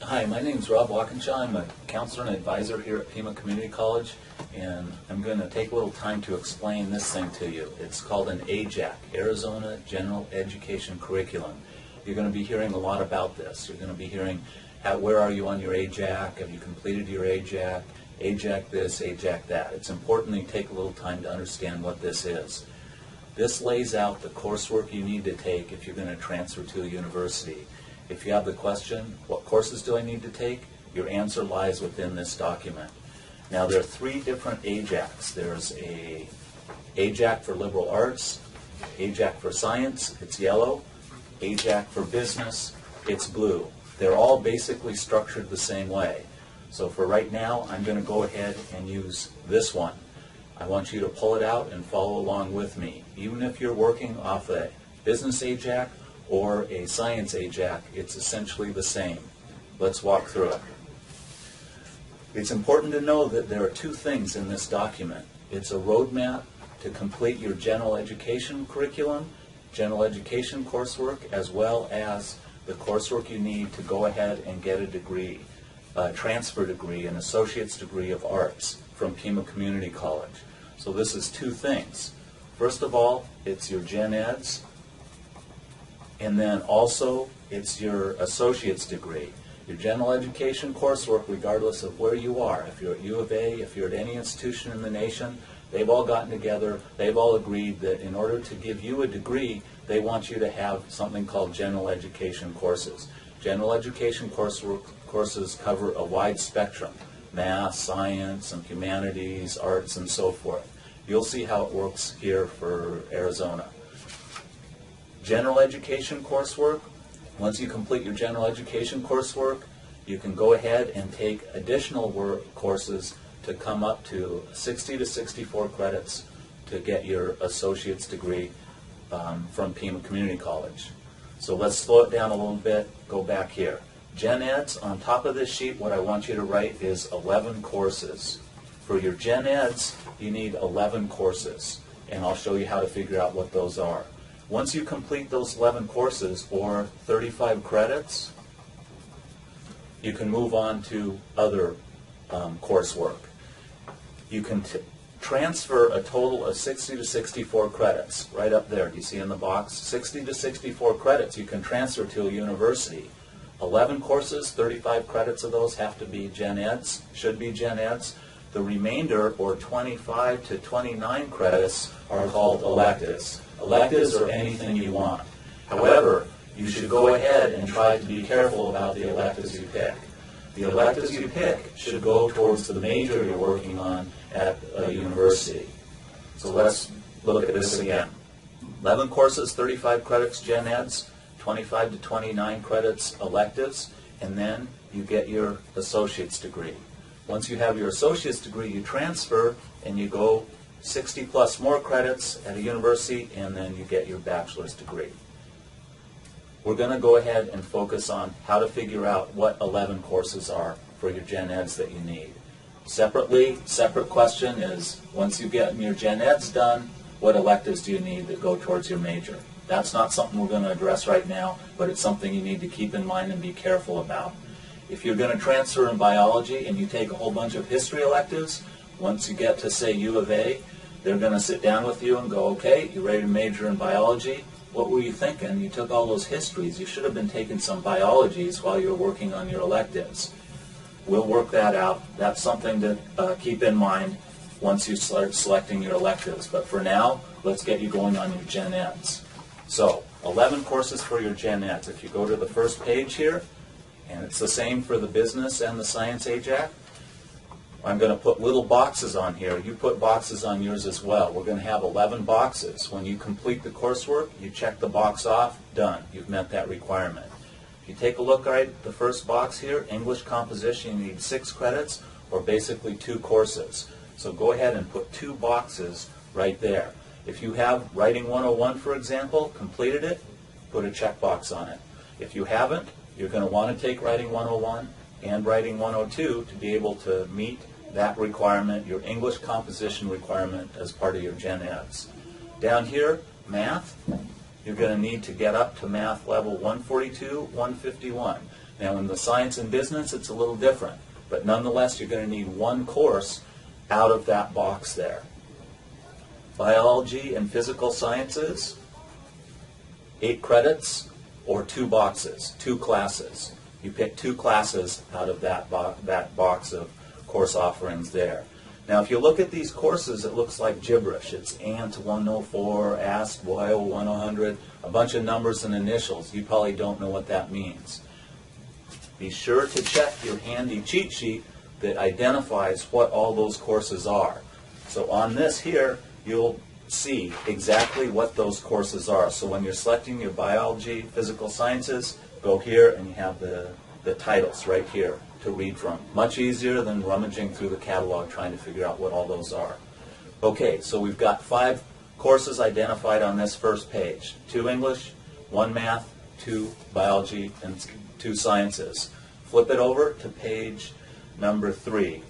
Hi, my name is Rob Walkinshaw. I'm a counselor and advisor here at Pima Community College, and I'm going to take a little time to explain this thing to you. It's called an AGEC, Arizona General Education Curriculum. You're going to be hearing a lot about this. You're going to be hearing, where are you on your AGEC? Have you completed your AGEC? AGEC this, AGEC that. It's important that you take a little time to understand what this is. This lays out the coursework you need to take if you're going to transfer to a university. If you have the question, what courses do I need to take? Your answer lies within this document. Now, there are three different AGECs. There's a AGEC for liberal arts, AGEC for science, it's yellow, AGEC for business, it's blue. They're all basically structured the same way. So for right now, I'm going to go ahead and use this one. I want you to pull it out and follow along with me. Even if you're working off a business AGEC or a science AGEC, it's essentially the same. Let's walk through it. It's important to know that there are two things in this document. It's a roadmap to complete your general education curriculum, general education coursework, as well as the coursework you need to go ahead and get a degree, a transfer degree, an associate's degree of arts from Pima Community College. So this is two things. First of all, it's your gen eds, and then also it's your associate's degree. Your general education coursework, regardless of where you are, if you're at U of A, if you're at any institution in the nation, they've all gotten together, they've all agreed that in order to give you a degree, they want you to have something called general education courses. General education courses cover a wide spectrum: math, science, and humanities, arts, and so forth. You'll see how it works here for Arizona. General education coursework, once you complete your general education coursework, you can go ahead and take additional courses to come up to 60 to 64 credits to get your associate's degree from Pima Community College. So let's slow it down a little bit, go back here. Gen Eds, on top of this sheet, what I want you to write is 11 courses. For your Gen Eds, you need 11 courses, and I'll show you how to figure out what those are. Once you complete those 11 courses, or 35 credits, you can move on to other coursework. You can transfer a total of 60 to 64 credits, right up there. Do you see in the box? 60 to 64 credits you can transfer to a university. 11 courses, 35 credits of those have to be Gen Eds, should be Gen Eds. The remainder, or 25 to 29 credits, are called electives. Electives are anything you want. However, you should go ahead and try to be careful about the electives you pick. The electives you pick should go towards the major you're working on at a university. So let's look at this again. 11 courses, 35 credits Gen Eds, 25 to 29 credits electives, and then you get your associate's degree. Once you have your associate's degree, you transfer and you go 60 plus more credits at a university, and then you get your bachelor's degree. We're going to go ahead and focus on how to figure out what 11 courses are for your Gen Eds that you need. Separate question is, once you get your Gen Eds done, what electives do you need that go towards your major? That's not something we're going to address right now, but it's something you need to keep in mind and be careful about. If you're going to transfer in biology and you take a whole bunch of history electives, once you get to, say, U of A, they're going to sit down with you and go, okay, you ready to major in biology? What were you thinking? You took all those histories. You should have been taking some biologies while you were working on your electives. We'll work that out. That's something to keep in mind once you start selecting your electives. But for now, let's get you going on your Gen Eds. So, 11 courses for your Gen Eds. If you go to the first page here, and it's the same for the business and the science AGEC, I'm going to put little boxes on here. You put boxes on yours as well. We're going to have 11 boxes. When you complete the coursework, you check the box off, done. You've met that requirement. If you take a look at the first box here, English composition, you need 6 credits, or basically 2 courses. So go ahead and put 2 boxes right there. If you have Writing 101, for example, completed it, put a checkbox on it. If you haven't, you're going to want to take Writing 101 and Writing 102 to be able to meet that requirement, your English composition requirement, as part of your Gen Eds. Down here, math, you're going to need to get up to math level 142, 151. Now in the science and business, it's a little different, but nonetheless, you're going to need one course out of that box there. Biology and physical sciences, 8 credits or 2 boxes, 2 classes. You pick 2 classes out of that box of course offerings there. Now if you look at these courses, it looks like gibberish. It's ANT 104, ASK, YO 100, a bunch of numbers and initials. You probably don't know what that means. Be sure to check your handy cheat sheet that identifies what all those courses are. So on this here, you'll see exactly what those courses are. So when you're selecting your biology, physical sciences, go here and you have the titles right here to read from. Much easier than rummaging through the catalog trying to figure out what all those are. Okay, so we've got 5 courses identified on this first page. 2 English, 1 math, 2 biology, and 2 sciences. Flip it over to page number 3.